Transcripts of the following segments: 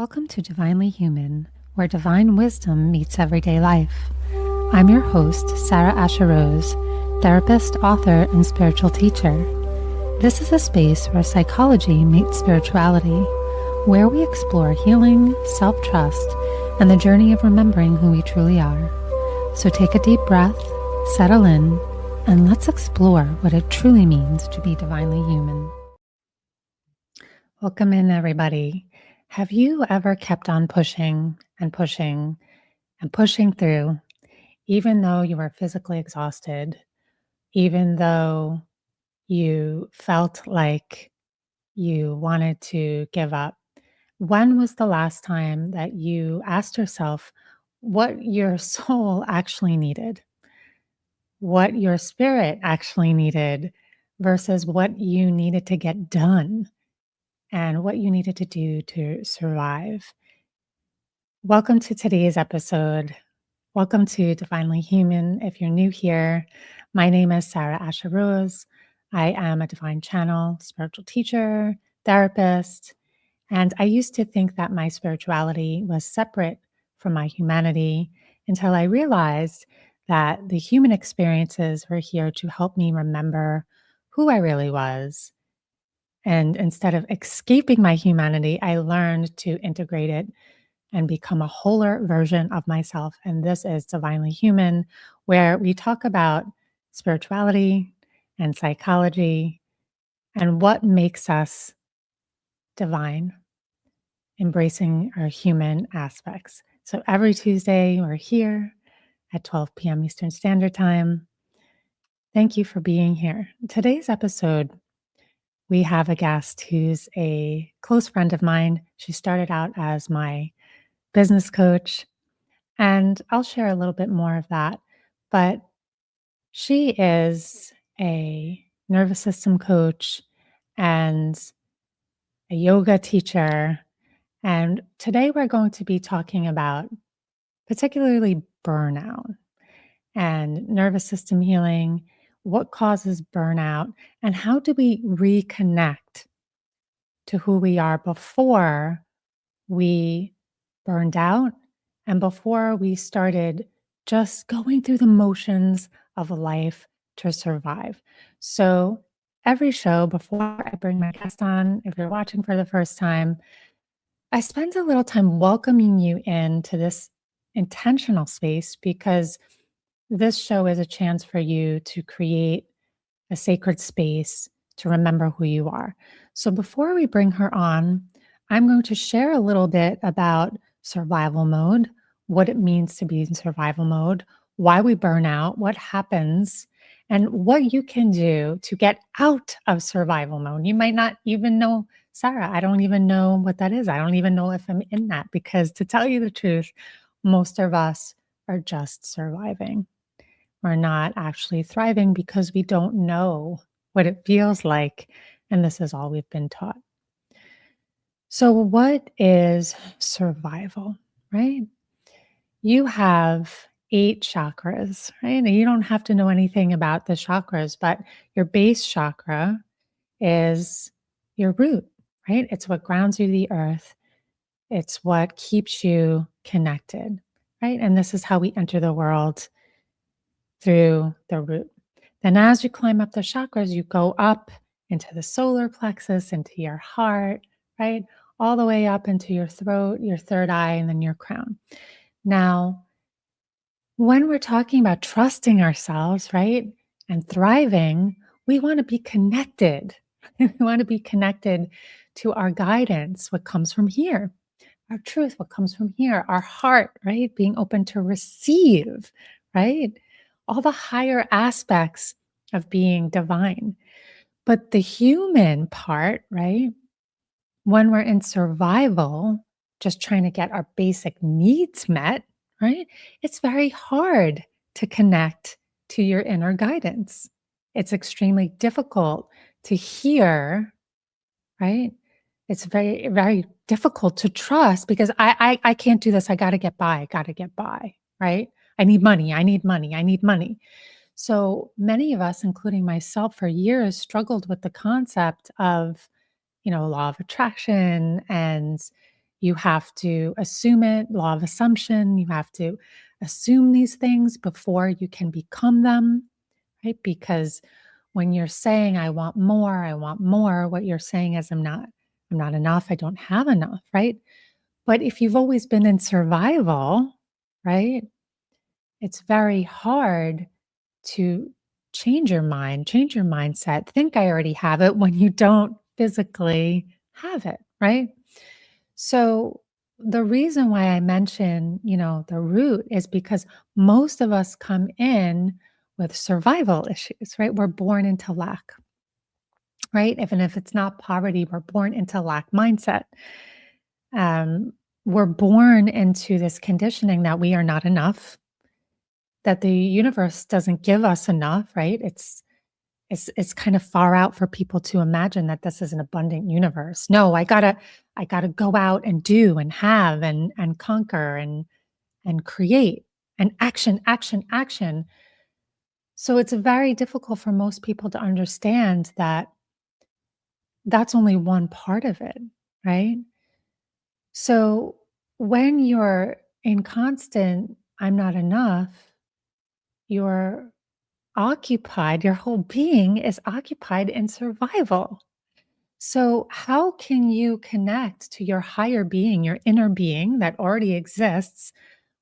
Welcome to Divinely Human, where divine wisdom meets everyday life. I'm your host, Sarah Asha Rose, therapist, author, and spiritual teacher. This is a space where psychology meets spirituality, where we explore healing, self-trust, and the journey of remembering who we truly are. So take a deep breath, settle in, and let's explore what it truly means to be divinely human. Welcome in, everybody. Have you ever kept on pushing and pushing and pushing through, even though you were physically exhausted, even though you felt like you wanted to give up? When was the last time that you asked yourself what your soul actually needed, what your spirit actually needed, versus what you needed to get done and what you needed to do to survive? Welcome to today's episode. Welcome to Divinely Human. If you're new here, my name is Sarah Asha Rose. I am a divine channel, spiritual teacher, therapist, and I used to think that my spirituality was separate from my humanity until I realized that the human experiences were here to help me remember who I really was. And instead of escaping my humanity, I learned to integrate it and become a wholer version of myself. And this is Divinely Human, where we talk about spirituality and psychology and what makes us divine, embracing our human aspects. So every Tuesday, we're here at 12 p.m. Eastern Standard Time. Thank you for being here. Today's episode, we have a guest who's a close friend of mine. She started out as my business coach, and I'll share a little bit more of that. But she is a nervous system coach and a yoga teacher. And today we're going to be talking about particularly burnout and nervous system healing, what causes burnout, and how do we reconnect to who we are before we burned out and before we started just going through the motions of life to survive. So, every show, before I bring my guest on, if you're watching for the first time, I spend a little time welcoming you into this intentional space because this show is a chance for you to create a sacred space to remember who you are. So before we bring her on, I'm going to share a little bit about survival mode, what it means to be in survival mode, why we burn out, what happens, and what you can do to get out of survival mode. You might not even know, Sarah, I don't even know what that is. I don't even know if I'm in that because, to tell you the truth, most of us are just surviving. We're not actually thriving because we don't know what it feels like. And this is all we've been taught. So, what is survival, right? You have 8 chakras, right? And you don't have to know anything about the chakras, but your base chakra is your root, right? It's what grounds you to the earth. It's what keeps you connected, right? And this is how we enter the world, through the root. Then as you climb up the chakras, you go up into the solar plexus, into your heart, right? All the way up into your throat, your third eye, and then your crown. Now, when we're talking about trusting ourselves, right, and thriving, we want to be connected. We want to be connected to our guidance, what comes from here, our truth, what comes from here, our heart, right? Being open to receive, right? All the higher aspects of being divine. But the human part, right? When we're in survival, just trying to get our basic needs met, right? It's very hard to connect to your inner guidance. It's extremely difficult to hear, right? It's very, very difficult to trust because I can't do this. I got to get by. I got to get by, right? I need money. I need money. I need money. So many of us, including myself, for years struggled with the concept of, law of attraction and, You have to assume it, law of assumption. You have to assume these things before you can become them, right? Because when you're saying, I want more, what you're saying is, I'm not enough. I don't have enough, right? But if you've always been in survival, right, it's very hard to change your mind, change your mindset, think I already have it when you don't physically have it, right? So the reason why I mention, the root is because most of us come in with survival issues, right? We're born into lack, right? Even if it's not poverty, we're born into lack mindset. Um, we're born into this conditioning that we are not enough, that the universe doesn't give us enough, right? It's kind of far out for people to imagine that this is an abundant universe. No, I gotta go out and do and have and conquer and create and action, action, action. So it's very difficult for most people to understand that that's only one part of it, right? So when you're in constant, I'm not enough, you're occupied, your whole being is occupied in survival. So, how can you connect to your higher being, your inner being that already exists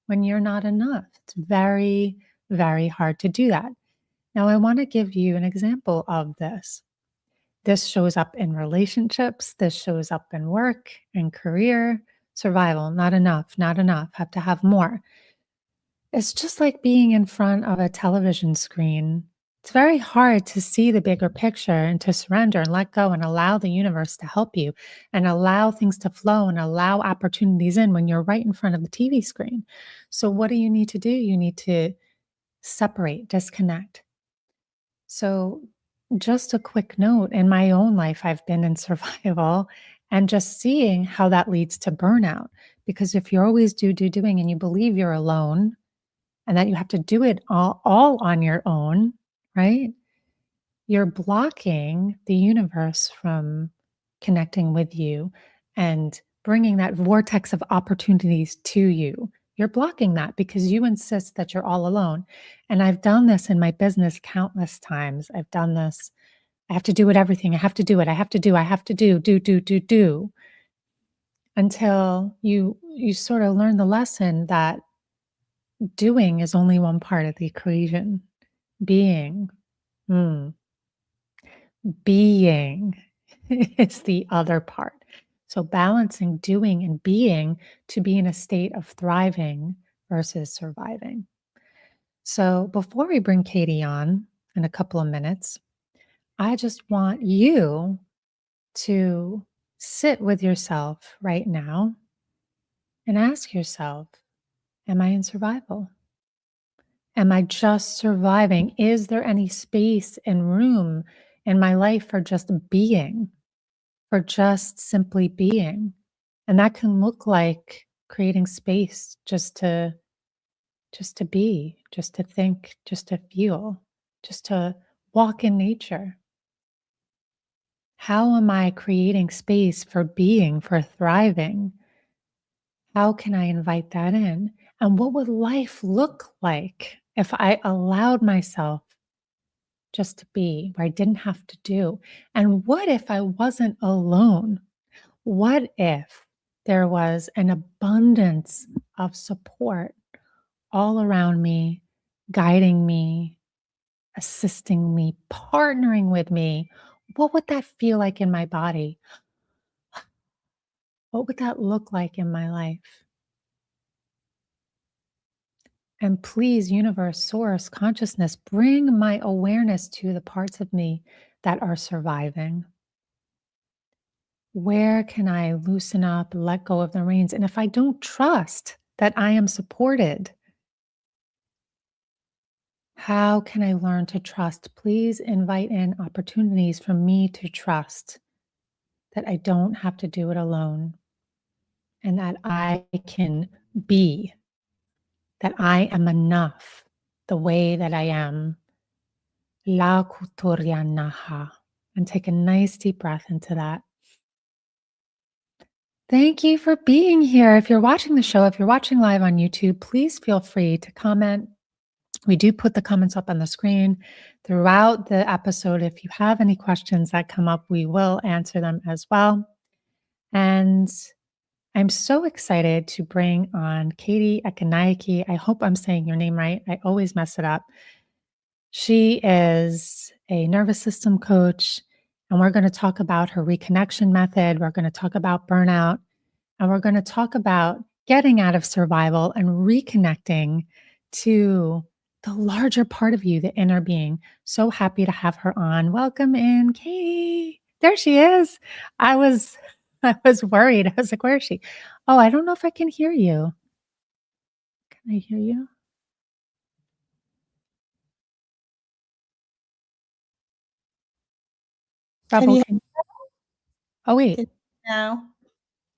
when you're not enough? It's very, very hard to do that. Now, I want to give you an example of this. This shows up in relationships, this shows up in work and career, survival, not enough, not enough, have to have more. It's just like being in front of a television screen. It's very hard to see the bigger picture and to surrender and let go and allow the universe to help you and allow things to flow and allow opportunities in when you're right in front of the TV screen. So, what do you need to do? You need to separate, disconnect. So, just a quick note, in my own life, I've been in survival and just seeing how that leads to burnout. Because if you're always doing, and you believe you're alone, and that you have to do it all on your own, right? You're blocking the universe from connecting with you and bringing that vortex of opportunities to you. You're blocking that because you insist that you're all alone. And I've done this in my business countless times. I've done this. I have to do it everything. I have to do it. I have to do until you sort of learn the lesson that doing is only one part of the equation. Being, mm, being is the other part. So balancing doing and being to be in a state of thriving versus surviving. So before we bring Katie on in a couple of minutes, I just want you to sit with yourself right now and ask yourself, am I in survival? Am I just surviving? Is there any space and room in my life for just being, for just simply being? And that can look like creating space just to be, just to think, just to feel, just to walk in nature. How am I creating space for being, for thriving? How can I invite that in? And what would life look like if I allowed myself just to be, where I didn't have to do? And what if I wasn't alone? What if there was an abundance of support all around me, guiding me, assisting me, partnering with me? What would that feel like in my body? What would that look like in my life? And please, universe, source, consciousness, bring my awareness to the parts of me that are surviving. Where can I loosen up, let go of the reins? And if I don't trust that I am supported, how can I learn to trust? Please invite in opportunities for me to trust that I don't have to do it alone and that I can be, that I am enough the way that I am. La kuturya. And take a nice deep breath into that. Thank you for being here. If you're watching the show, if you're watching live on YouTube, please feel free to comment. We do put the comments up on the screen throughout the episode. If you have any questions that come up, we will answer them as well. And I'm so excited to bring on Katie Ekanayake. I hope I'm saying your name right. I always mess it up. She is a nervous system coach, and we're going to talk about her reconnection method. We're going to talk about burnout, and we're going to talk about getting out of survival and reconnecting to the larger part of you, the inner being. So happy to have her on. Welcome in, Katie. There she is. I was I was worried. I was like, where is she? Oh, I don't know if I can hear you. Can I hear you? Can Rebel you can Oh wait. hear me now?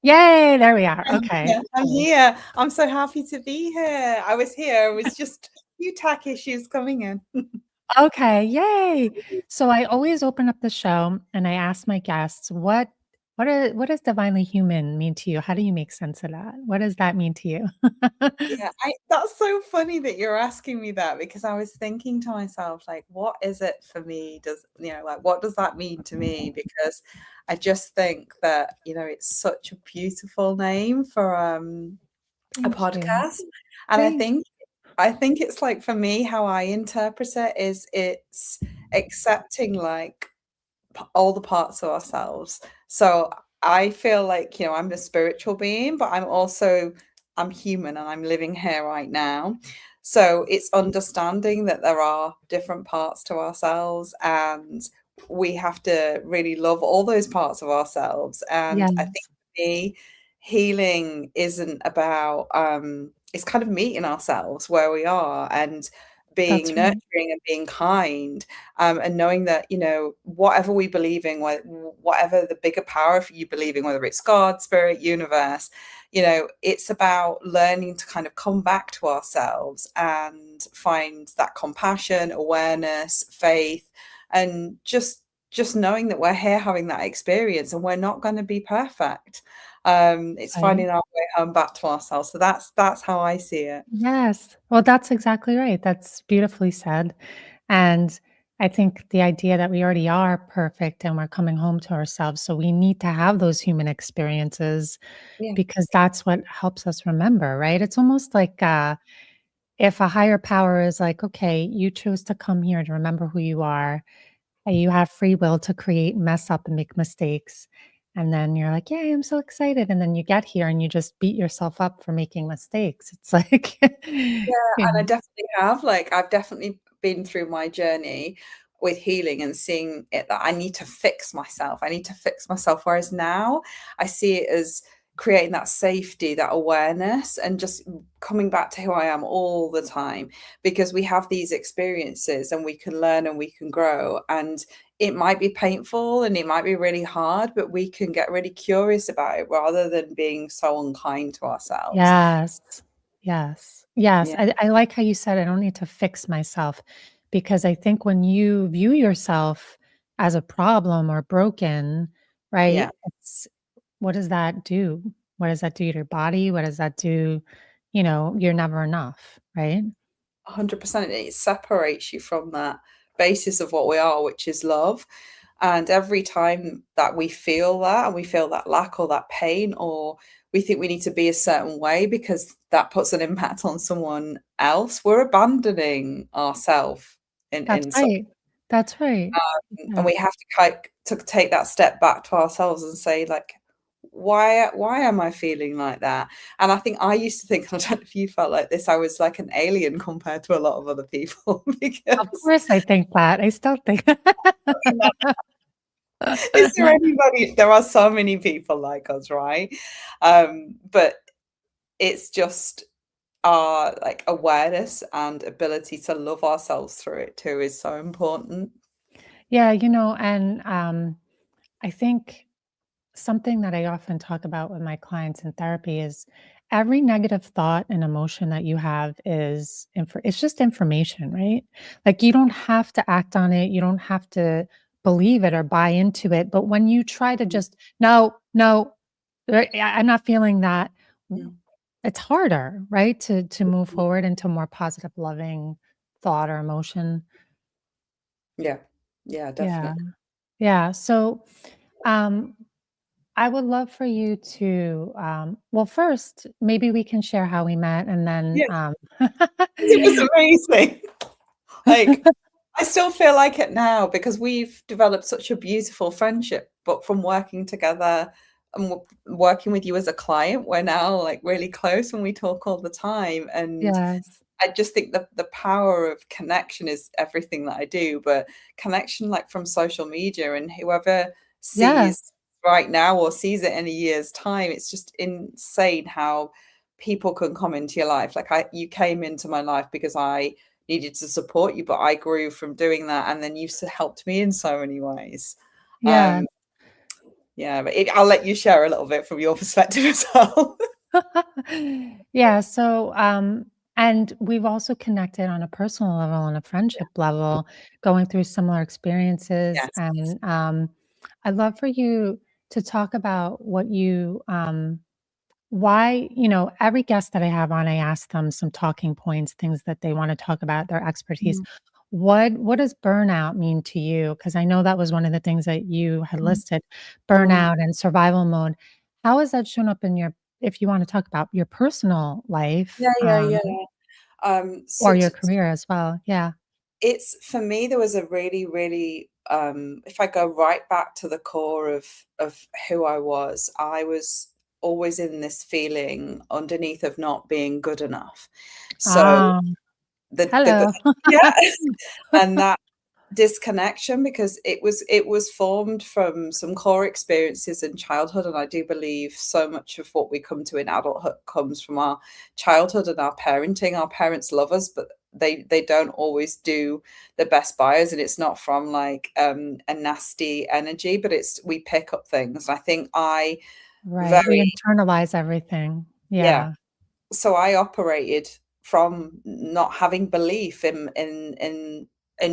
Yay, there we are. Okay. I'm here. I'm so happy to be here. I was here. It was just a few tech issues coming in. Okay, yay. So I always open up the show and I ask my guests, what does divinely human mean to you? How do you make sense of that? What does that mean to you? Yeah, that's so funny that you're asking me that because I was thinking to myself, like, what is it for me? Like, what does that mean to me? Because I just think that, it's such a beautiful name for a Thank you. podcast. And I Thank think I think it's like for me, how I interpret it is it's accepting like all the parts of ourselves. So I feel like, I'm a spiritual being, but I'm human and I'm living here right now. So it's understanding that there are different parts to ourselves and we have to really love all those parts of ourselves. And I think Yes, for me, healing isn't about it's kind of meeting ourselves where we are and being that's right. nurturing and being kind, and knowing that whatever we believe in, whatever the bigger power for you believe in, whether it's God, spirit, universe, it's about learning to kind of come back to ourselves and find that compassion, awareness, faith, and just knowing that we're here having that experience and we're not going to be perfect. It's Right. finding our way home back to ourselves. So that's how I see it. Yes. Well, that's exactly right. That's beautifully said. And I think the idea that we already are perfect and we're coming home to ourselves. So we need to have those human experiences Yeah. because that's what helps us remember, right? It's almost like if a higher power is like, okay, you chose to come here to remember who you are, and you have free will to create, mess up, and make mistakes. And then you're like, yay, I'm so excited. And then you get here and you just beat yourself up for making mistakes. It's like, Yeah, you and I know, definitely have. Like, I've definitely been through my journey with healing and seeing it that I need to fix myself. I need to fix myself. Whereas now I see it as creating that safety, that awareness, and just coming back to who I am all the time because we have these experiences and we can learn and we can grow. And it might be painful and it might be really hard, but we can get really curious about it rather than being so unkind to ourselves. yes, yes, yes. Yeah. I like how you said, I don't need to fix myself because I think when you view yourself as a problem or broken, right? Yeah. It's what does that do? What does that do to your body? What does that do? You're never enough, right? 100%. It separates you from that basis of what we are, which is love. And every time that we feel that and we feel that lack or that pain, or we think we need to be a certain way because that puts an impact on someone else, we're abandoning ourselves That's in some. right. That's right. And Yeah. we have to take that step back to ourselves and say, like, why am I feeling like that? And I think I used to think, I don't know if you felt like this, I was like an alien compared to a lot of other people Of because course I think that. I still think is there anybody, there are so many people like us, right? But it's just our like awareness and ability to love ourselves through it too is so important. Yeah, and, I think something that I often talk about with my clients in therapy is every negative thought and emotion that you have it's just information, right? Like, you don't have to act on it, you don't have to believe it or buy into it, but when you try to just, "No, no." I'm not feeling that Mm. it's harder, right, to move forward into more positive, loving thought or emotion. Yeah. Yeah, Yeah. definitely. Yeah. So, um, I would love for you to, well, first, maybe we can share how we met and then, Yeah, it was amazing. Like, I still feel like it now because we've developed such a beautiful friendship, but from working together and working with you as a client, we're now like really close and we talk all the time. And Yes. I just think that the power of connection is everything that I do, but connection like from social media and whoever Yes. sees right now or sees it in a year's time, it's just insane how people can come into your life. Like you came into my life because I needed to support you, but I grew from doing that, and then you helped me in so many ways. Yeah. Um, yeah, but I'll let you share a little bit from your perspective as well. Yeah, so, and we've also connected on a personal level, on a Yeah. friendship level, going through similar experiences, Yes. and, I'd love for you to talk about what you, why, every guest that I have on, I ask them some talking points, things that they wanna talk about, their expertise. Mhm. What does burnout mean to you? Because I know that was one of the things that you had Mhm. listed, Mm. burnout and survival mode. How has that shown up in your if you wanna talk about your personal life, Yeah, yeah, yeah. So or your career as well? Yeah. it's for me, there was a really, really, if I go right back to the core of who I was always in this feeling underneath of not being good enough. So Ah, the hello. yeah, and that disconnection, because it was formed from some core experiences in childhood, and I do believe so much of what we come to in adulthood comes from our childhood and our parenting. Our parents love us, but they don't always do the best by us, and it's not from like a nasty energy, but it's we pick up things. And I think I Right, we very internalize everything. yeah, Yeah. so I operated from not having belief in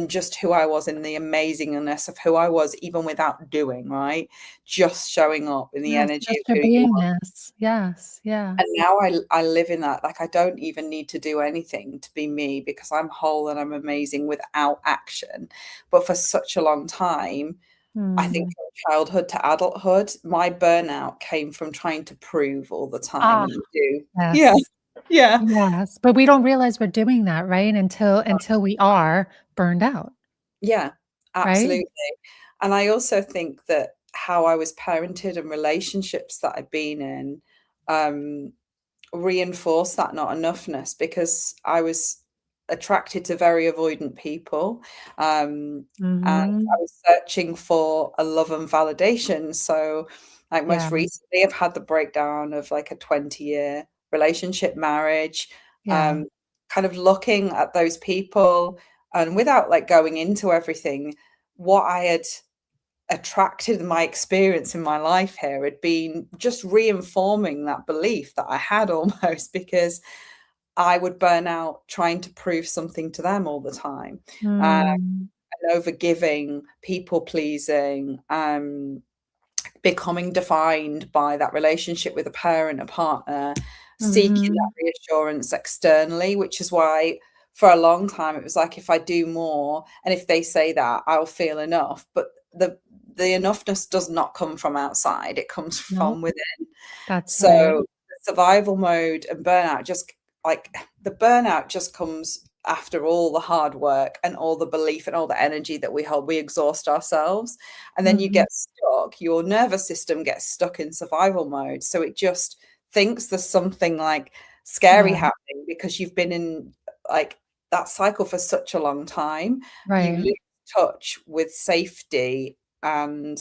just who I was, in the amazingness of who I was, even without doing, right? Just showing up in the Yes, energy of just your who you are. beingness. Yes, yeah. And now I live in that. Like I don't even need to do anything to be me because I'm whole and I'm amazing without action. But for such a long time, I think Mm. from childhood to adulthood, my burnout came from trying to prove all the time Ah, and do. Yeah. yes. Yeah. Yes, but we don't realize we're doing that, right? Until we are burned out, Yeah, right? absolutely. And I also think that how I was parented and relationships that I've been in um, reinforce that not enoughness, because I was attracted to very avoidant people. And I Mhm. was searching for a love and validation. So, like Yeah, most recently, I've had the breakdown of like a 20-year relationship, marriage, yeah. um, kind of looking at those people and without like going into everything, what I had attracted in my experience in my life here had been just reinforming that belief that I had almost, because I would burn out trying to prove something to them all the time. Mm, And over giving, people pleasing, becoming defined by that relationship with a parent, a partner, seeking that mhm. reassurance externally, which is why for a long time it was like if I do more and if they say that, I'll feel enough. But the enoughness does not come from outside, it comes from Nope, within. that's right. So survival mode and burnout just like the burnout just comes after all the hard work and all the belief and all the energy that we hold. We exhaust ourselves, and then you Mhm. get stuck. Your nervous system gets stuck in survival mode. So it just thinks there's something like scary Yeah, happening because you've been in like that cycle for such a long time. You right. lose touch with safety and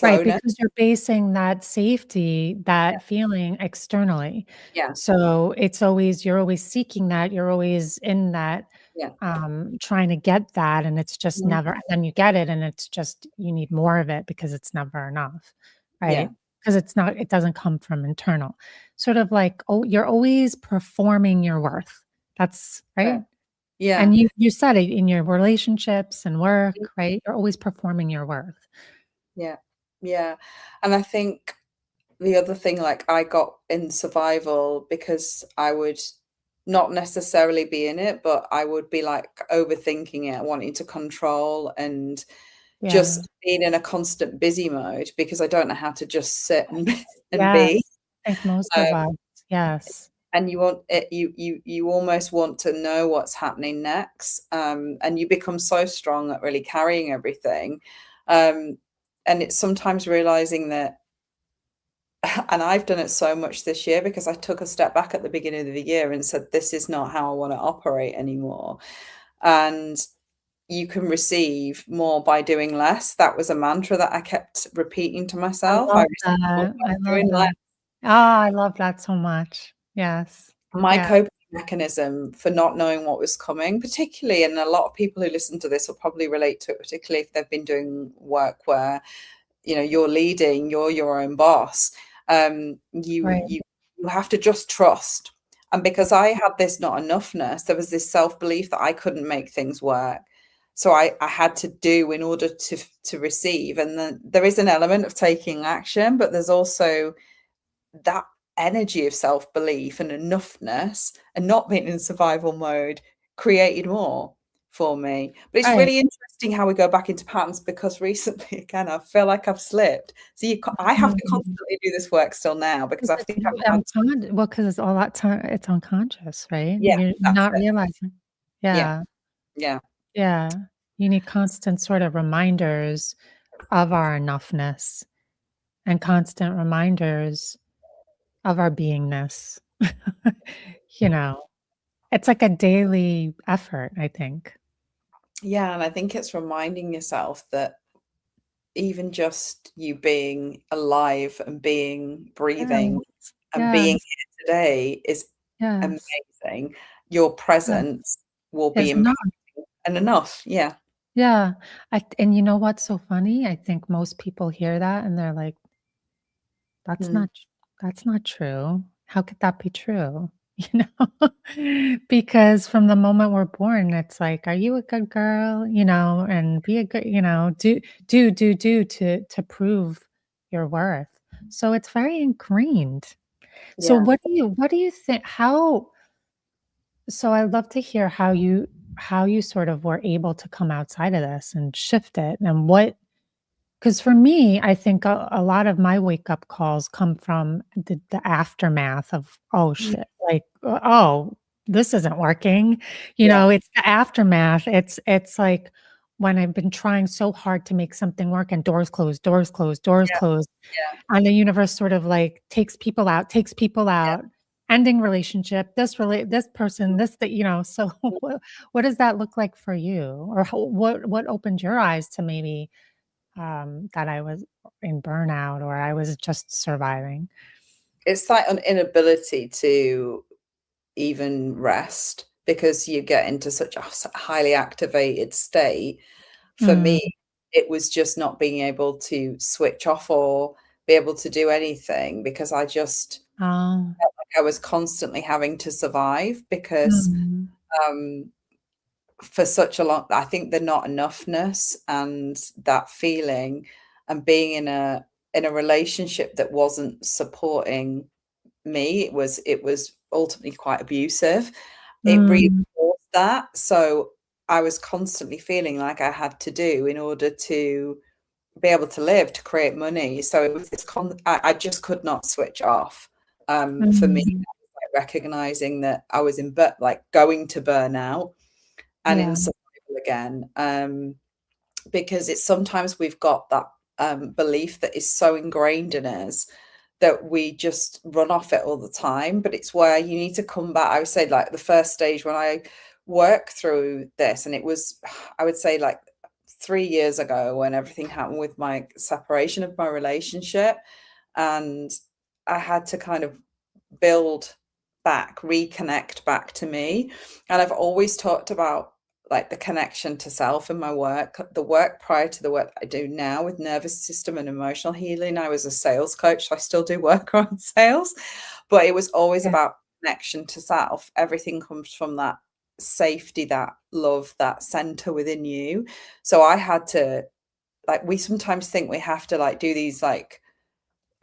Right, slowness. because you're basing that safety, Yeah. that feeling externally. Yeah. So, you're always seeking that, you're always in that, Yeah. trying to get that, and it's just Mhm. never and then you get it, and it's just you need more of it because it's never enough, Yeah. right? Because it doesn't come from internal. Sort of like, oh, you're always performing your worth. That's right? Okay. Yeah. And you said it in your relationships and work, right? You're always performing your worth. Yeah. Yeah. And I think the other thing, like I got in survival because I would not necessarily be in it, but I would be like overthinking it, wanting to control and Yeah. just being in a constant busy mode because I don't know how to just sit and and be. Yes. I think most Um, of us. Yes. and you want it, you almost want to know what's happening next, and you become so strong at really carrying everything, um, and it's sometimes realizing that, and I've done it so much this year because I took a step back at the beginning of the year and said, this is not how I want to operate anymore. And you can receive more by doing less. That was a mantra that I kept repeating to I myself. I love received more that. by I love doing less. that. Ah, I love that so much. Yes. My Yeah. coping mechanism for not knowing what was coming, particularly, and a lot of people who listen to this will probably relate to it, particularly if they've been doing work where you're leading, you're your own boss. You Right. you have to just trust. And because I had this not enoughness, there was this self-belief that I couldn't make things work. So I had to do in order to receive. And then there is an element of taking action, but there's also that energy of self-belief and enoughness, and not being in survival mode created more for me. But it's Right. really interesting how we go back into patterns, because recently again I feel like I've slipped. So I have to Mhm. constantly do this work still now because I Because think you I've had, well, 'cause it's all that time it's unconscious, right? yeah, You're that's not it. realizing. Yeah, Yeah. yeah, Yeah. You need constant sort of reminders of our enoughness and constant reminders of our beingness. You know, it's like a daily effort, I think. yeah. And I think it's reminding yourself that even just you being alive and being breathing Yes. and being Yes. here today is Yes. amazing. Your Yes. presence will be It's not. impactful and enough. Yeah. Yeah. And you know what's so funny? I think most people hear that and they're like, "That's Mm. not tr that's not true. How could that be true?" You know? Because from the moment we're born, it's like, "Are you a good girl?" You know, and be a good do to prove your worth. So it's very ingrained. So Yeah. what do you think how so I'd love to hear how you sort of were able to come outside of this and shift it and what. Because for me, I think a lot of my wake up calls come from the aftermath of, "Oh, Mm. shit," like, "Oh, this isn't working." You Yeah. know, it's the aftermath. It's like when I've been trying so hard to make something work and doors close, doors close, doors Yeah. close, Yeah. and the universe sort of, like, takes people out, ending relationship, this person, this that, so Yeah. what does that look like for you? Or how what opened your eyes to maybe that I was in burnout or I was just surviving. It's like an inability to even rest because you get into such a highly activated state. For Mm. me, it was just not being able to switch off or be able to do anything because I just Oh. felt like I was constantly having to survive because, Mm. um, for such a long, I think the not enoughness and that feeling and being in a relationship that wasn't supporting me, it was ultimately quite abusive. It Mm. reinforced that. So I was constantly feeling like I had to do in order to be able to live, to create money. So it was I just could not switch off. For me, Mm. like recognizing that I was like going to burnout and in Yeah. survival again. Because it's sometimes we've got that belief that is so ingrained in us that we just run off it all the time. But it's where you need to come back. I would say, like, the first stage when I worked through this, and it was, I would say, like 3 years ago when everything happened with my separation of my relationship. And I had to kind of build back, reconnect back to me. And I've always talked about like the connection to self in my work, the work prior to the work that I do now with nervous system and emotional healing. I was a sales coach, so I still do work around sales, but it was always Yeah. about connection to self. Everything comes from that safety, that love, that center within you. So I had to, like, we sometimes think we have to like do these like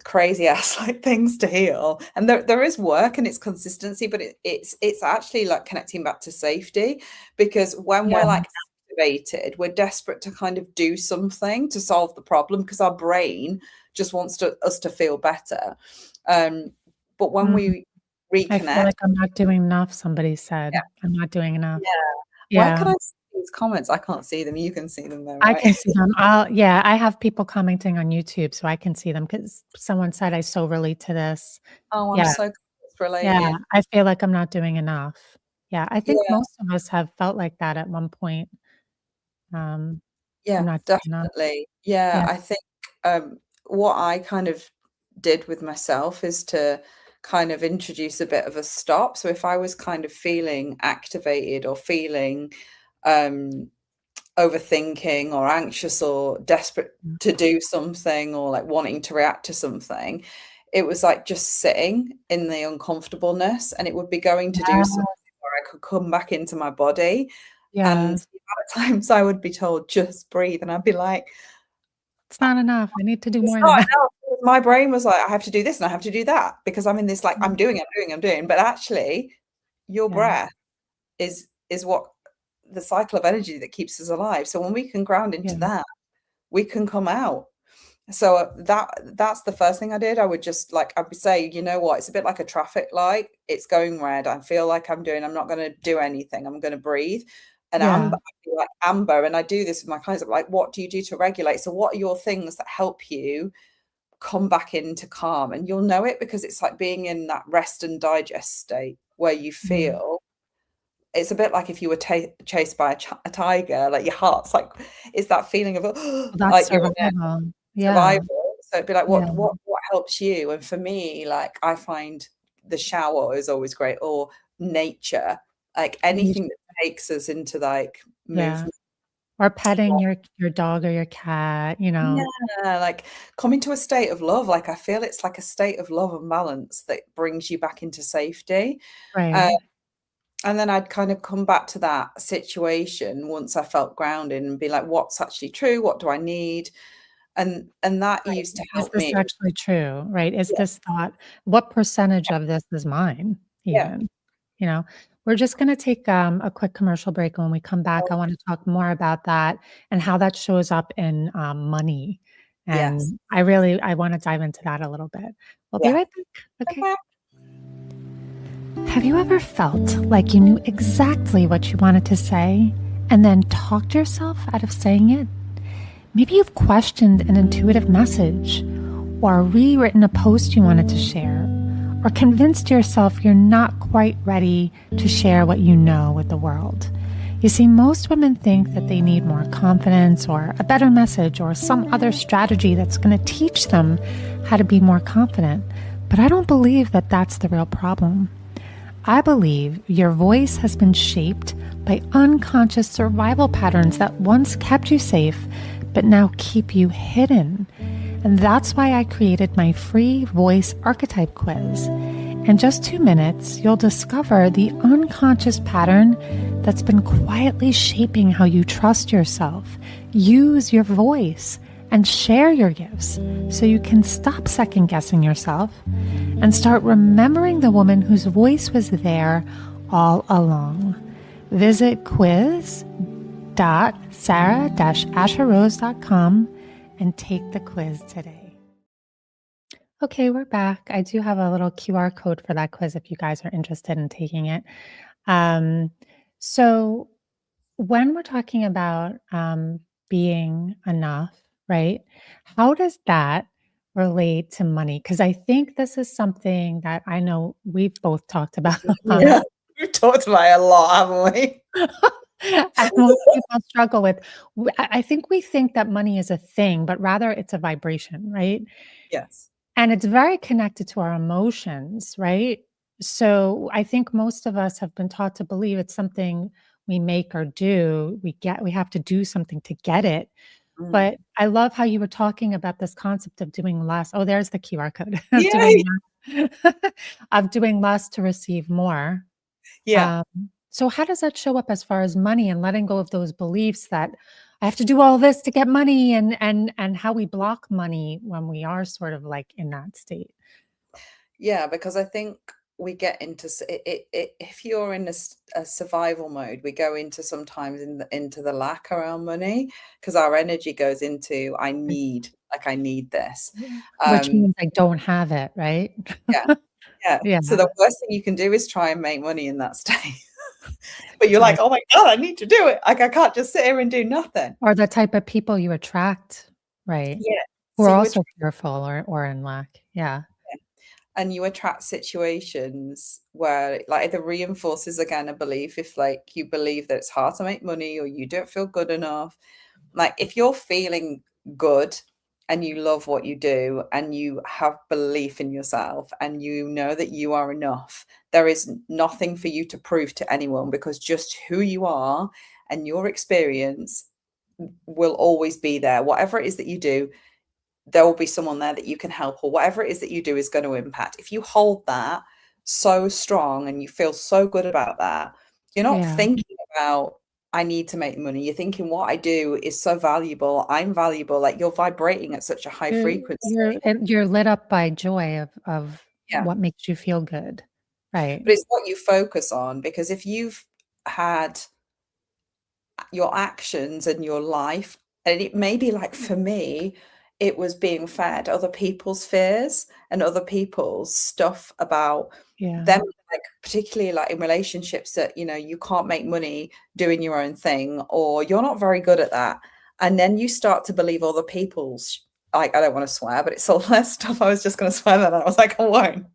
crazy ass like things to heal, and there is work and it's consistency, but it's actually like connecting back to safety, because when we're like Yes. activated, we're desperate to kind of do something to solve the problem because our brain just wants us to feel better. But when Mm. we I feel reconnect, like I'm not doing enough, somebody yeah, said. I'm not doing enough. yeah. Why Yeah. can I see these comments? I can't see them. You can see them though, I right? can see them. Yeah, I have people commenting on YouTube, so I can see them because someone said I so relate to this. Oh, I'm Yeah, so glad it's yeah, relating. I feel like I'm not doing enough. Yeah, I think Yeah. most of us have felt like that at one point. Um, I'm Yeah, not doing enough. definitely. Yeah, Yeah, I think what I kind of did with myself is to kind of introduce a bit of a stop. So if I was kind of feeling activated or feeling um, overthinking or anxious or desperate mm, to do something or like wanting to react to something, it was like just sitting in the uncomfortableness, and it would be going to do yeah, something where I could come back into my body. And yes. the amount of times I would be told, just breathe. And I'd be like, It's not enough. I need to do it's more than not that. enough. My brain was like, I have to do this and I have to do that because I'm in this, like, I'm Mm, doing, I'm doing, I'm doing. But actually, your yeah, breath is what the cycle of energy that keeps us alive. So when we can ground into yeah, that, we can come out. So that's the first thing I did. I would just like, I would say, you know what, it's a bit like a traffic light. It's going red. I feel like I'm not going to do anything. I'm going to breathe. And yeah, I'd be like Amber, and I do this with my clients. I'm like, what do you do to regulate? So what are your things that help you come back into calm? And you'll know it because it's like being in that rest and digest state where you mm. feel, it's a bit like if you were chased by a tiger, like your heart's like, it's that feeling of Well, that's like you're in survival. Yeah, survival. So it'd be like, yeah, what helps you? And for me, like I find the shower is always great, or nature, like you anything that takes us into like yeah. movement. Or petting your dog or your cat, you know? Yeah, like come into a state of love. Like I feel it's like a state of love and balance that brings you back into safety. Uh, Right. and then I'd kind of come back to that situation once I felt grounded and be like, what's actually true? What do I need? And that used to Right. Is help this me. actually true, right? Is Yeah, this thought what percentage of this is mine yeah. even? You know? We're just gonna take, a quick commercial break, and when we come back, I wanna talk more about that and how that shows up in, money, Yes. and I wanna dive into that a little bit. We'll be Yeah. right back, okay? Okay. Have you ever felt like you knew exactly what you wanted to say and then talked yourself out of saying it? Maybe you've questioned an intuitive message, or rewritten a post you wanted to share, or convinced yourself you're not quite ready to share what you know with the world. You see, most women think that they need more confidence, or a better message, or some other strategy that's going to teach them how to be more confident. But I don't believe that that's the real problem. I believe your voice has been shaped by unconscious survival patterns that once kept you safe, but now keep you hidden. And that's why I created my free voice archetype quiz. In just 2 minutes, you'll discover the unconscious pattern that's been quietly shaping how you trust yourself, use your voice, and share your gifts so you can stop second guessing yourself and start remembering the woman whose voice was there all along. Visit quiz.sarah-asharose.com and take the quiz today. Okay, we're back. I do have a little QR code for that quiz if you guys are interested in taking it. Um, so, when we're talking about being enough, right? How does that relate to money? Because I think this is something that I know we've both talked about a lot. Yeah. We've talked about it a lot, haven't we? And most people struggle with. I think we think that money is a thing, but rather it's a vibration, right? Yes. And it's very connected to our emotions, right? So I think most of us have been taught to believe it's something we make or do. We have to do something to get it. Mm. But I love how you were talking about this concept of doing less. Oh, there's the QR code of doing Yay. less, of doing less to receive more. Yeah. Um, So how does that show up as far as money and letting go of those beliefs that I have to do all this to get money, and how we block money when we are sort of like in that state? Yeah, because I think we get into if you're in a survival mode, we go into sometimes into the lack around money because our energy goes into Like, I need this. which Um, means I don't have it, right? yeah, yeah. Yeah, So the worst thing you can do is try and make money in that state. But you're like, right. oh my God, I need to do it. Like I can't just sit here and do nothing. Or the type of people you attract, right? Yeah. Who So are you also fearful or in lack. Yeah, and you attract situations where it like either reinforces again a belief if like you believe that it's hard to make money or you don't feel good enough. Like if you're feeling good and you love what you do and you have belief in yourself and you know that you are enough, there is nothing for you to prove to anyone because just who you are and your experience will always be there. Whatever it is that you do, there will be someone there that you can help, or whatever it is that you do is going to impact. If you hold that so strong and you feel so good about that, you're not yeah. thinking about, I need to make money. You're thinking, what I do is so valuable. I'm valuable. Like you're vibrating at such a high frequency. You're lit up by joy of Yeah. what makes you feel good, right? But it's what you focus on because if you've had your actions and your life. And it may be like for me, it was being fed other people's fears and other people's stuff about Yeah. them, like particularly like in relationships that, you know, you can't make money doing your own thing or you're not very good at that. And then you start to believe other people's, like, I don't want to swear, but it's all that stuff. I was just going to swear that. I was like, I won't.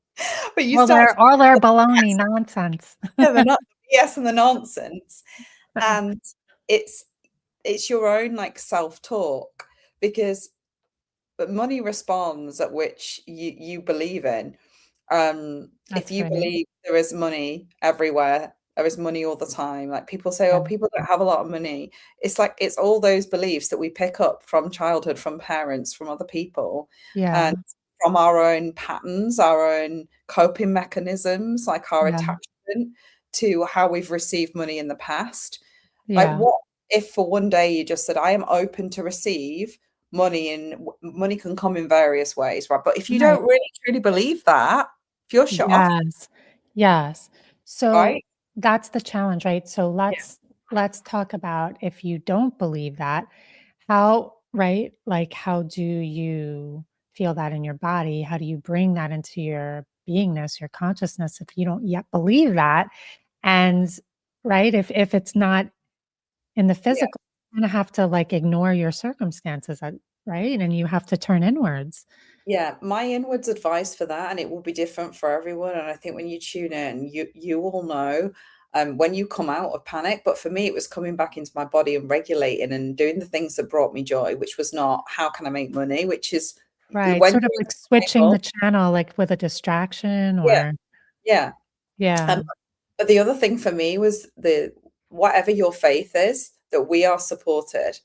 But you start to All their baloney nonsense. yeah, the BS and the nonsense. And it's it's your own like self-talk because but money responds at which you believe in. If That's you right. believe there is money everywhere, there is money all the time. Like people say, Yeah. oh, people don't have a lot of money. It's like it's all those beliefs that we pick up from childhood, from parents, from other people, Yeah. and from our own patterns, our own coping mechanisms, like our Yeah. attachment to how we've received money in the past. Like, Yeah. what if for one day you just said, I am open to receive money, and money can come in various ways, right? But if you Right. don't really truly believe that, if you're shut off, Yes. Yes. So right? that's the challenge, right? So Yeah. let's talk about if you don't believe that, how, right? Like how do you feel that in your body? How do you bring that into your beingness, your consciousness if you don't yet believe that? And right, if it's not in the Yeah. physical, you're gonna have to like ignore your circumstances, right? And you have to turn inwards. Yeah, my inwards advice for that, and it will be different for everyone. And I think when you tune in, you all know when you come out of panic. But for me, it was coming back into my body and regulating and doing the things that brought me joy, which was not how can I make money, which is Right, when sort of you're like switching the able. channel, like, with a distraction Yeah, or yeah. yeah, But the other thing for me was the whatever your faith is, that we are supported.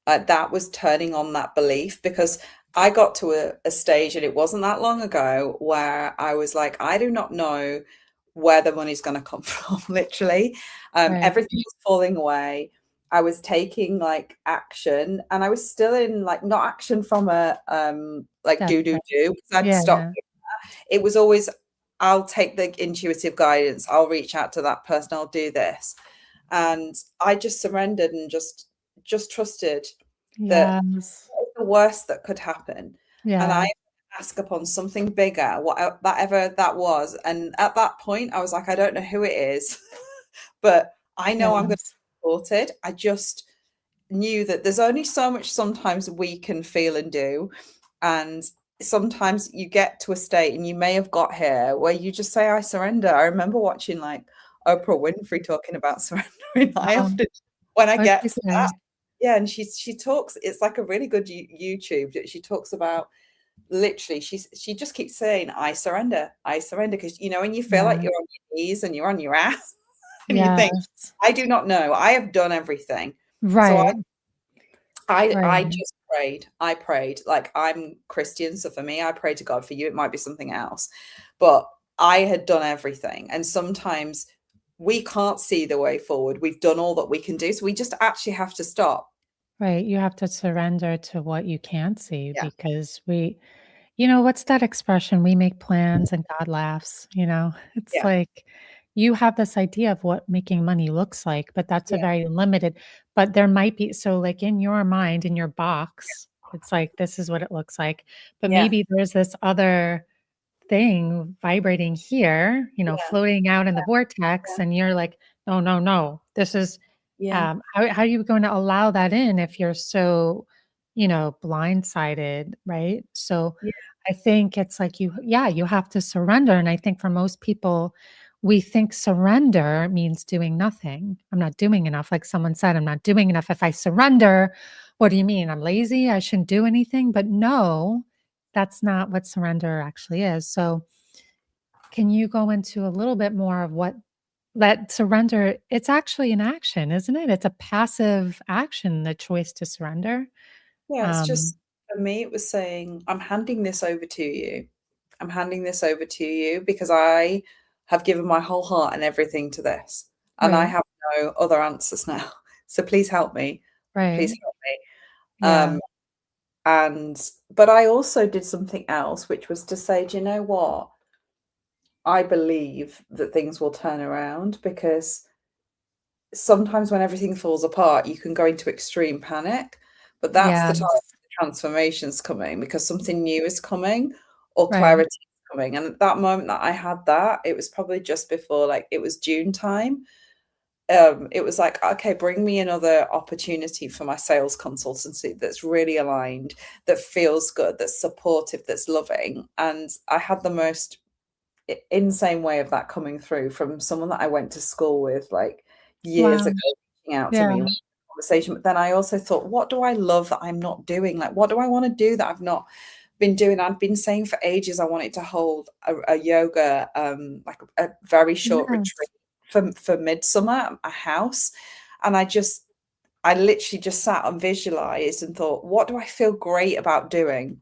That was turning on that belief because I got to a stage, and it wasn't that long ago, where I was like, I do not know where the money's going to come from, literally. right, Everything was falling away. I was taking like action, and I was still in like not action from a like that's do right. because I'd Yeah, stopped. yeah, It was always, I'll take the intuitive guidance, I'll reach out to that person, I'll do this. And I just surrendered and just trusted that yes, what is the worst that could happen. And yeah, I ask upon something bigger, whatever that ever that was. And at that point, I was like, I don't know who it is, but I know I'm going to yes, be supported. I just knew that there's only so much sometimes we can feel and do. And sometimes you get to a state, and you may have got here, where you just say, I surrender. I remember watching like Oprah Winfrey talking about surrendering. I oh, often, when I what'd get she to that, say? yeah, and she talks, it's like a really good YouTube that she talks about. Literally, she just keeps saying, I surrender. Because you know, when you feel like Yeah, you're on your knees and you're on your ass, and you think, yes, I do not know, I have done everything. So right, I right, just prayed. I prayed. Like I'm Christian, so for me, I pray to God. For you, it might be something else. But I had done everything. And sometimes we can't see the way forward. We've done all that we can do. So we just actually have to stop. Right. You have to surrender to what you can't see Yeah. because what's that expression? We make plans and God laughs, you know? It's Yeah. like you have this idea of what making money looks like, but that's a Yeah. very limited, but there might be, so like in your mind, in your box, it's like, this is what it looks like. But Yeah. maybe there's this other thing vibrating here, Yeah. floating out in the vortex, and you're like, "No, no, no. This is." Yeah. How are you going to allow that in if you're so, blindsided, right? So, Yeah. I think it's like you have to surrender, and I think for most people, we think surrender means doing nothing. I'm not doing enough. Like someone said, I'm not doing enough. If I surrender, what do you mean? I'm lazy? I shouldn't do anything? But no, that's not what surrender actually is. So, can you go into a little bit more of what that surrender it's actually an action, isn't it? It's a passive action, the choice to surrender. Yeah, it's Um, just for me, it was saying, I'm handing this over to you. I'm handing this over to you because I have given my whole heart and everything to this. And I right, have no other answers now. So please help me. Please right. help me. Yeah, And but I also did something else, which was to say, do you know what? I believe that things will turn around because sometimes when everything falls apart, you can go into extreme panic, but that's the time yes, the transformation's coming because something new is coming or right. clarity is coming. And at that moment that I had that, it was probably just before, like, it was June time. It was like, okay, bring me another opportunity for my sales consultancy that's really aligned, that feels good, that's supportive, that's loving. And I had the most insane way of that coming through from someone that I went to school with like years Wow. ago, reaching out to Yeah, me, conversation. But then I also thought, what do I love that I'm not doing? Like, what do I want to do that I've not been doing? I've been saying for ages I wanted to hold a yoga, like a very short retreat yes. for midsummer at a house. And I literally just sat and visualized and thought, what do I feel great about doing?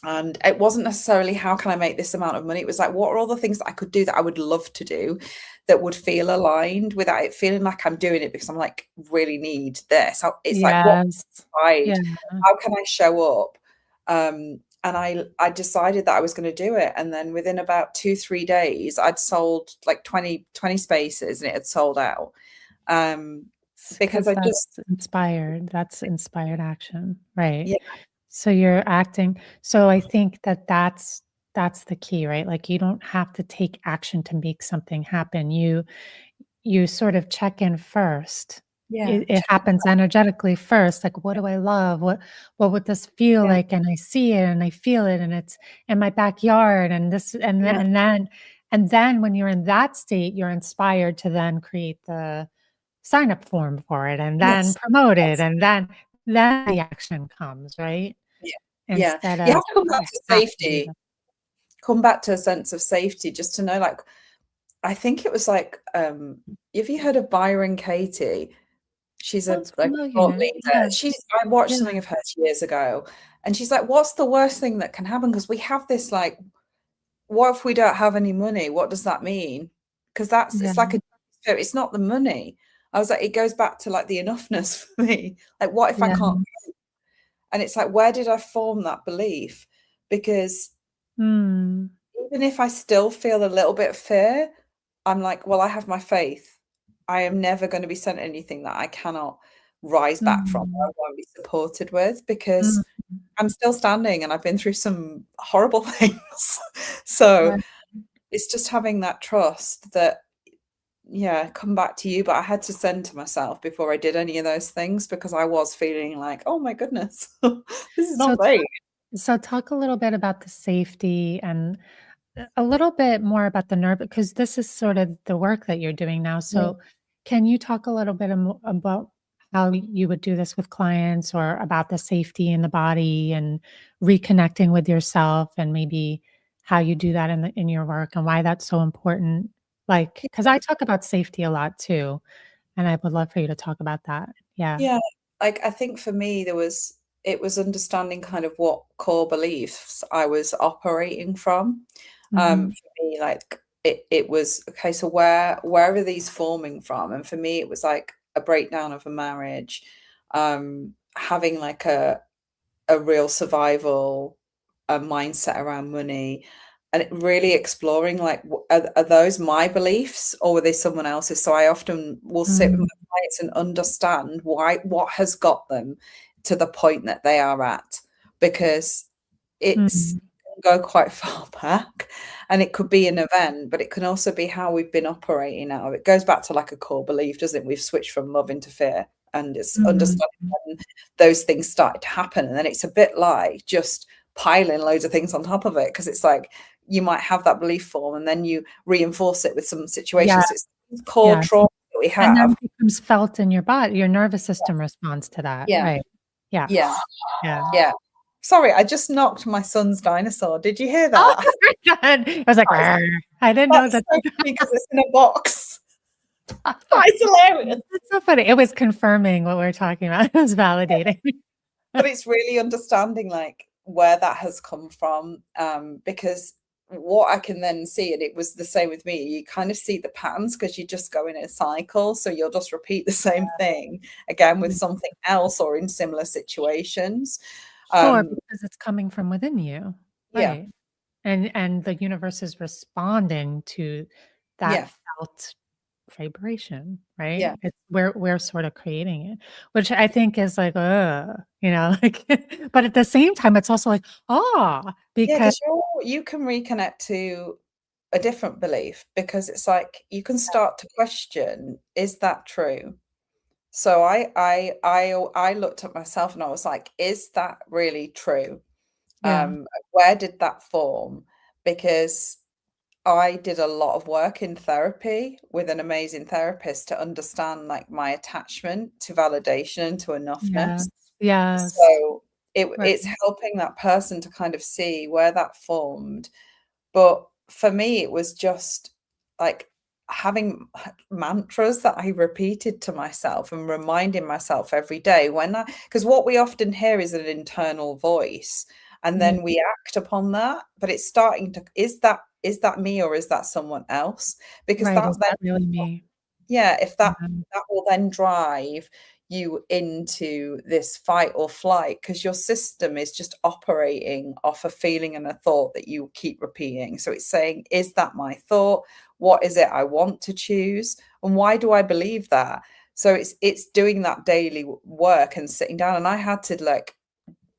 And it wasn't necessarily how can I make this amount of money. It was like, what are all the things that I could do that I would love to do that would feel aligned without it feeling like I'm doing it because I'm like, really need this. It's like, what Yes. Yeah. pride? How can I show up? And I decided that I was going to do it. And then within about 2, 3 days, I'd sold like 20 spaces and it had sold out. Um, because Because I just, that's inspired action, right? yeah, So you're acting so I think that's the key, right? Like, you don't have to take action to make something happen. You sort of check in first. yeah, It happens energetically first, like, "What do I love? What would this feel yeah, like?" And I see it, and I feel it, and it's in my backyard, and this yeah, and then when you're in that state, you're inspired to then create the sign up form for it, and then yes, promote it, yes. and then the action comes, right? Yeah. Yeah. Instead You of, have to come back "I to have to do safety, that." come back to a sense of safety just to know, like, I think it was like, have you heard of Byron Katie? She's a Sounds like thought familiar. leader. Yeah, I watched yeah, something of hers years ago, and she's like, "What's the worst thing that can happen?" Because we have this like, what if we don't have any money? What does that mean? Because that's yeah. it's like a it's not the money. I was like, it goes back to like the enoughness for me. Like, what if I Yeah. can't? And it's like, where did I form that belief? Because Mm. even if I still feel a little bit of fear, I'm like, well, I have my faith. I am never going to be sent anything that I cannot rise back from, or I Mm. won't be supported with, because Mm. I'm still standing and I've been through some horrible things. So Right. it's just having that trust that, yeah, come back to you. But I had to send to myself before I did any of those things because I was feeling like, oh my goodness, this is So not great. talk a little bit about the safety and a little bit more about the nerve because this is sort of the work that you're doing now. Yeah. So can you talk a little bit about how you would do this with clients or about the safety in the body and reconnecting with yourself and maybe how you do that in your work and why that's so important? Like, because I talk about safety a lot too, and I would love for you to talk about that. Yeah. Yeah, like, I think for me, it was understanding kind of what core beliefs I was operating from. Mhm. For me, like, it was okay, so where are these forming from? And for me it was like a breakdown of a marriage, having like a real survival mindset around money, and really exploring like are those my beliefs or were they someone else's. So I often will sit with Mm, my clients and understand why, what has got them to the point that they are at, because it's mm. go quite far back, and it could be an event, but it can also be how we've been operating out of it. It goes back to like a core belief, doesn't it? We've switched from love into fear, and it's Mhm. understanding when those things started to happen, and then it's a bit like just piling loads of things on top of it, because it's like you might have that belief form and then you reinforce it with some Yeah, situations. So it's core yeah, trauma that we and then have. it becomes felt in your body, your nervous system responds to that, Yeah, right. Yeah, yeah, yeah. yeah. Sorry, I just knocked my son's dinosaur. Did you hear Oh that? my god, I was like, That is, "Rawr." I didn't know that's that. so funny because it's in a box. That is hilarious. That's so funny. It was confirming what we're talking about. It was validating. But it's really understanding like where that has come from, because what I can then see, and it was the same with me, you kind of see the patterns because you just go in a cycle. So you'll just repeat the same thing again with something else or in similar situations. Sure, Um, because it's coming from within you, yeah, right, and the universe is responding to that yeah, felt vibration, right? yeah. It's we're sort of creating it, which I think is like, like, but at the same time, it's also like, Yeah, because because you can reconnect to a different belief, because it's like you can start to question, is that true? So I looked at myself and I was like, is that really true? yeah, Where did that form? Because I did a lot of work in therapy with an amazing therapist to understand like my attachment to validation and to yeah, enoughness. yes, So right, it's helping that person to kind of see where that formed. But for me, it was just like having mantras that I repeated to myself and reminding myself every day because what we often hear is an internal voice, and yeah, then we act upon that. But it's starting to, is that me or is that someone else? Because right, that is then, that really me? yeah, if Yeah, that will then drive you into this fight or flight, because your system is just operating off a feeling and a thought that you keep repeating. So it's saying, is that my thought? What is it I want to choose? And why do I believe that? So it's doing that daily work and sitting down. And I had to like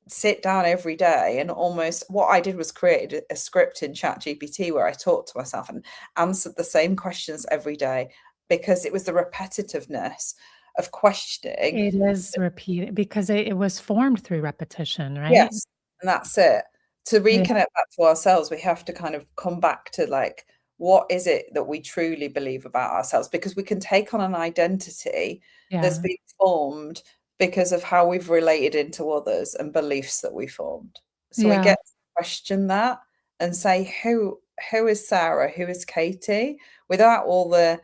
sit down every day, and almost what I did was created a script in Chat GPT where I talked to myself and answered the same questions every day, because it was the repetitiveness of questioning. it is repeated because it was formed through repetition, right? Yes, and that's it. To Yeah, reconnect back to ourselves, we have to kind of come back to like, what is it that we truly believe about ourselves? Because we can take on an identity that's yeah, been formed because of how we've related into others and beliefs that we formed. So we yeah, get to question that and say, who is Sarah? Who is Katie? Without all the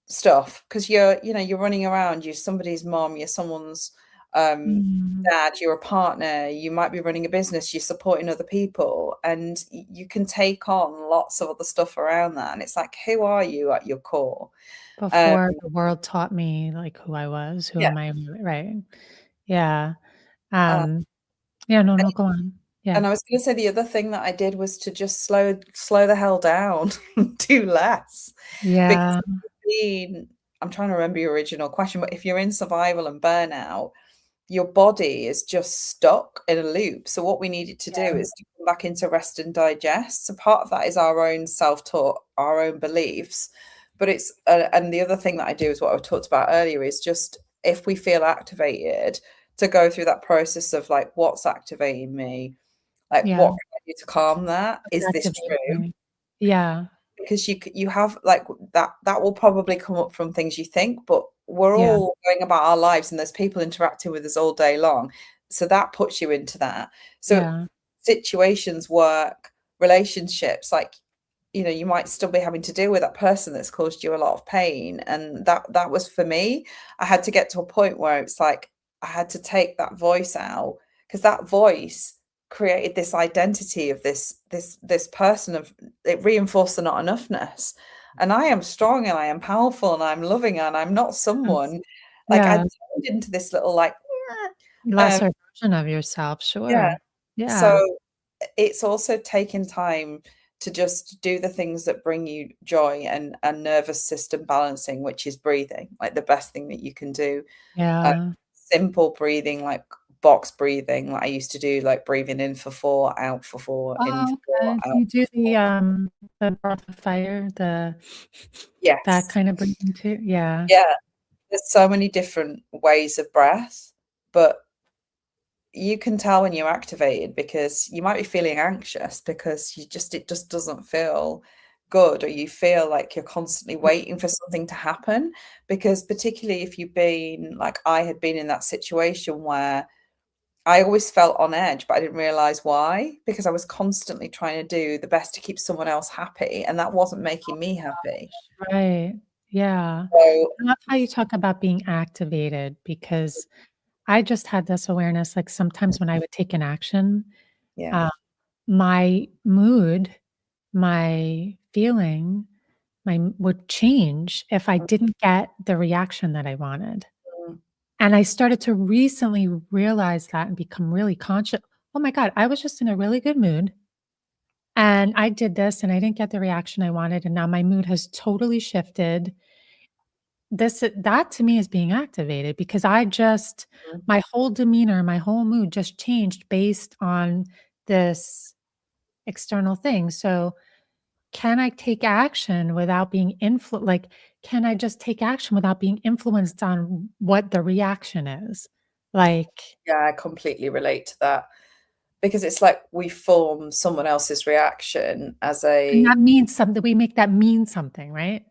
stuff, because you're running around, you're somebody's mom, you're someone's um mhm. dad, you're a partner, you might be running a business, you're supporting other people, and you can take on lots of other stuff around that, and it's like, who are you at your core? um Before the world taught me, like, who I was, who yeah am I, right? Yeah, uh, um, yeah, no, and, no, go on. Yeah, and I was going to say the other thing that I did was to just slow the hell down, do less, because yeah, I'm trying to remember your original question, but if you're in survival and burnout, your body is just stuck in a loop. So what we needed to do yeah, is to come back into rest and digest. So part of that is our own self-taught, our own beliefs. But it's and the other thing that I do is what I talked about earlier, is just if we feel activated, to go through that process of like, what's activating me? Like, yeah, what can I do to calm that? what's Is this activating true? me? Yeah, Because you have like that will probably come up from things you think, but we're yeah, all going about our lives and there's people interacting with us all day long, so that puts you into that. So yeah, situations, work, relationships, like, you might still be having to deal with that person that's caused you a lot of pain, and that was for me. I had to get to a point where it's like I had to take that voice out, because that voice created this identity of this person. Of it reinforced the not enoughness, and I am strong and I am powerful and I'm loving and I'm not Yes. someone like I Yeah. turned into this little like um Lesser version of yourself. yeah. Sure. So Yeah. it's also taking time to just do the things that bring you joy and nervous system balancing, which is breathing, like the best thing that you can do. uh, Yeah. Simple breathing, like box breathing, like I used to do, like breathing in for 4, out for 4, in for Oh, 4, okay. Do out you do for 4. the breath of fire, that Yes. kind of breathing too? Yeah. Yeah. There's so many different ways of breath, but you can tell when you're activated because you might be feeling anxious because it just doesn't feel good, or you feel like you're constantly waiting for something to happen. Because particularly if you've been like I had been in that situation where I always felt on edge, but I didn't realize why, because I was constantly trying to do the best to keep someone else happy, and that wasn't making me happy. Right. Yeah. So I love how you talk about being activated because I just had this awareness, like, sometimes when I would take an action, yeah. uh, my mood, my feeling, would change if I didn't get the reaction that I wanted. Mm, And I started to recently realize that and become really conscious. Oh my God, I was just in a really good mood and I did this and I didn't get the reaction I wanted. And now my mood has totally shifted. That to me is being activated because mm. my whole demeanor, my whole mood just changed based on this external thing. So can I take action without being like, can I just take action without being influenced on what the reaction is? Like, Yeah, I completely relate to that, because it's like we form someone else's reaction as and a that means something, we make that mean something, right?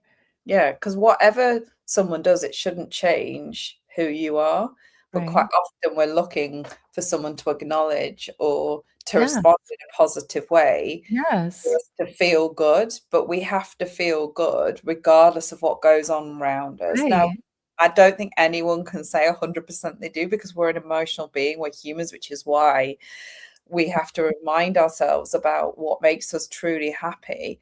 yeah, because whatever someone does, it shouldn't change who you are. But quite Right. often we're looking for someone to acknowledge or to Yeah. respond in a positive way for Yes. us to feel good. But we have to feel good regardless of what goes on around us. Now, Right. I don't think anyone can say 100% they do, because we're an emotional being, we're humans, which is why we have to remind ourselves about what makes us truly happy.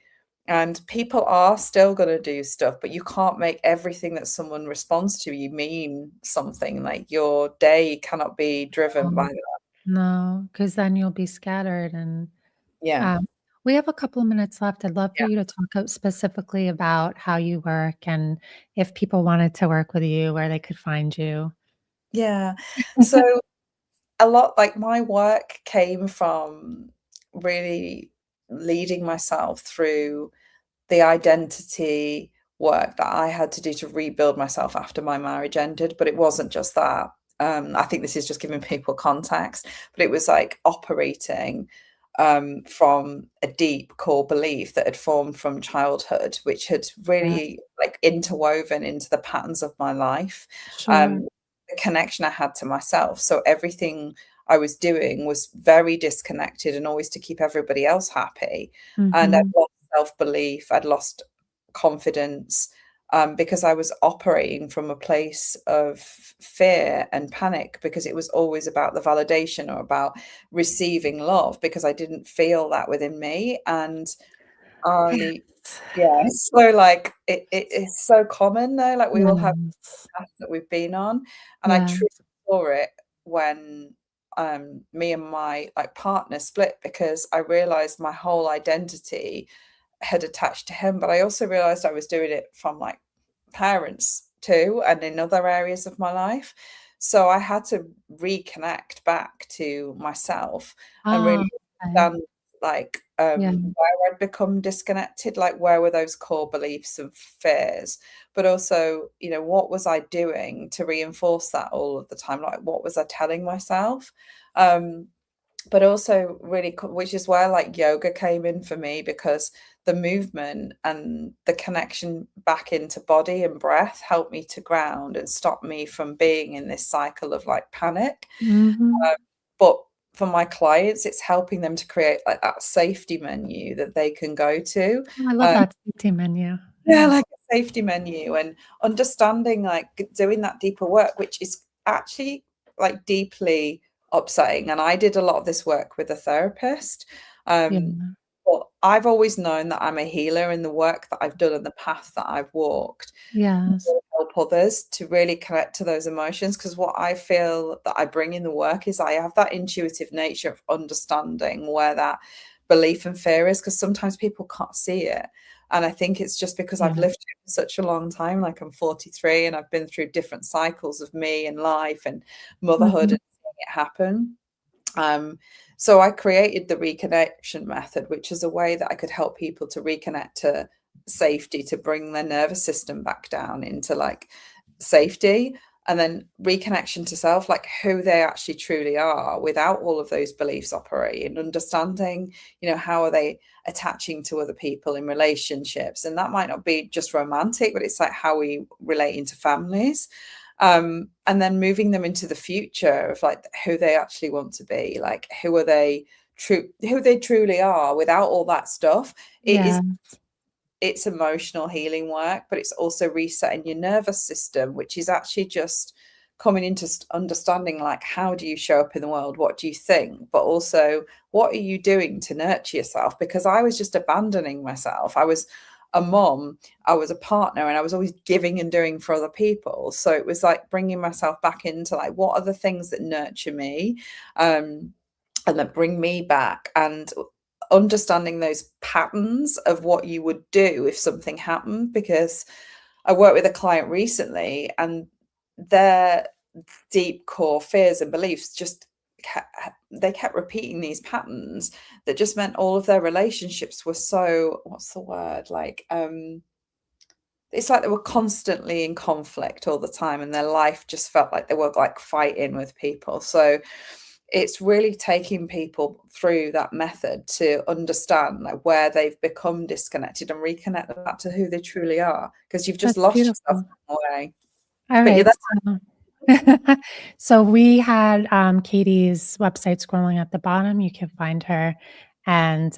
And people are still going to do stuff, but you can't make everything that someone responds to you mean something. Like your day cannot be driven by No, that. no, because then you'll be scattered and, Yeah. um, we have a couple of minutes left. I'd love for Yeah. you to talk specifically about how you work and if people wanted to work with you, where they could find you. Yeah. So a lot like my work came from really leading myself through the identity work that I had to do to rebuild myself after my marriage ended. But it wasn't just that. I think this is just giving people context, but it was like operating from a deep core belief that had formed from childhood, which had Yeah, really like interwoven into the patterns of my life, sure. the connection I had to myself. So everything I was doing was very disconnected and always to keep everybody else happy. And I'd Mhm. lost self-belief, I'd lost confidence, because I was operating from a place of fear and panic, because it was always about the validation or about receiving love, because I didn't feel that within me. And I Yes. yeah, so like it's so common though, like we all have Yes. path that we've been on. And I truly Yes. saw it when me and my like partner split, because I realized my whole identity had attached to him, but I also realized I was doing it from like parents too and in other areas of my life. So I had to reconnect back to myself and Ah, really okay. understand like Yeah. where I'd become disconnected, like where were those core beliefs and fears, but also, you know, what was I doing to reinforce that all of the time? Like what was I telling myself? Um, but also really which is where like yoga came in for me, because the movement and the connection back into body and breath helped me to ground and stop me from being in this cycle of like panic. Mhm. But for my clients, it's helping them to create like that safety menu that they can go to. Oh, I love um, that safety menu. yeah, Yeah. like a safety menu, and understanding like doing that deeper work, which is actually like deeply upsetting. And I did a lot of this work with a therapist. Um, Yeah. but I've always known that I'm a healer in the work that I've done and the path that I've walked. Yes. To help others to really connect to those emotions, because what I feel that I bring in the work is I have that intuitive nature of understanding where that belief and fear is, because sometimes people can't see it. And I think it's just because I've Yeah. lived here for such a long time, like I'm 43, and I've been through different cycles of me and life and motherhood Mhm. and seeing it happen. Um, so I created the reconnection method, which is a way that I could help people to reconnect to safety, to bring their nervous system back down into like safety, and then reconnection to self, like who they actually truly are without all of those beliefs operating, understanding, how are they attaching to other people in relationships. And that might not be just romantic, but it's like how we relate into families. And then moving them into the future of like who they actually want to be, like who they truly are without all that stuff. It Yeah. is it's emotional healing work, but it's also resetting your nervous system, which is actually just coming into understanding, like, how do you show up in the world? What do you think? But also, what are you doing to nurture yourself? Because I was just abandoning myself. I was a mom, I was a partner, and I was always giving and doing for other people. So it was like bringing myself back into like, what are the things that nurture me? And that bring me back, and understanding those patterns of what you would do if something happened. Because I worked with a client recently, and their deep core fears and beliefs just they kept repeating these patterns that just meant all of their relationships were so, what's the word, like it's like they were constantly in conflict all the time, and their life just felt like they were like fighting with people. So it's really taking people through that method to understand like where they've become disconnected and reconnect them back to who they truly are, because you've just That's lost yourself beautiful. in a way. All But you're right. there. So so we had, Katie's website scrolling at the bottom. You can find her, and,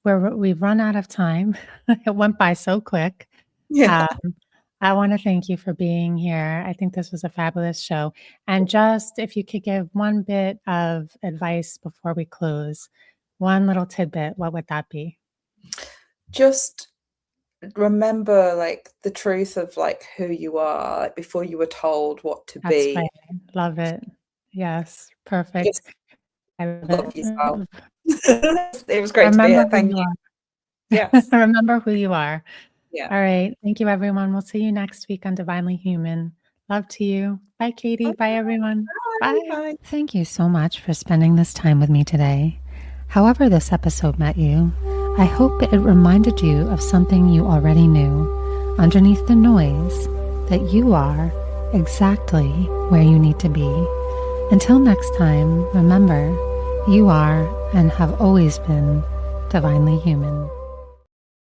we've run out of time. It went by so quick. Yeah. Um, I wanna thank you for being here. I think this was a fabulous show, and just if you could give one bit of advice before we close, one little tidbit, what would that be? Just remember like the truth of like who you are, like before you were told what to That's be. right. Love it. Yes, perfect. Just I love love yourself. it. It was great to be Remember here. who Thank you you. are. Yes. Remember who you are. Yeah. All right. Thank you, everyone. We'll see you next week on Divinely Human. Love to you. Bye, Katie. Bye, everyone. Bye. Bye. Bye. Thank you so much for spending this time with me today. However, this episode met you, I hope it reminded you of something you already knew underneath the noise, that you are exactly where you need to be. Until next time, remember, you are and have always been divinely human.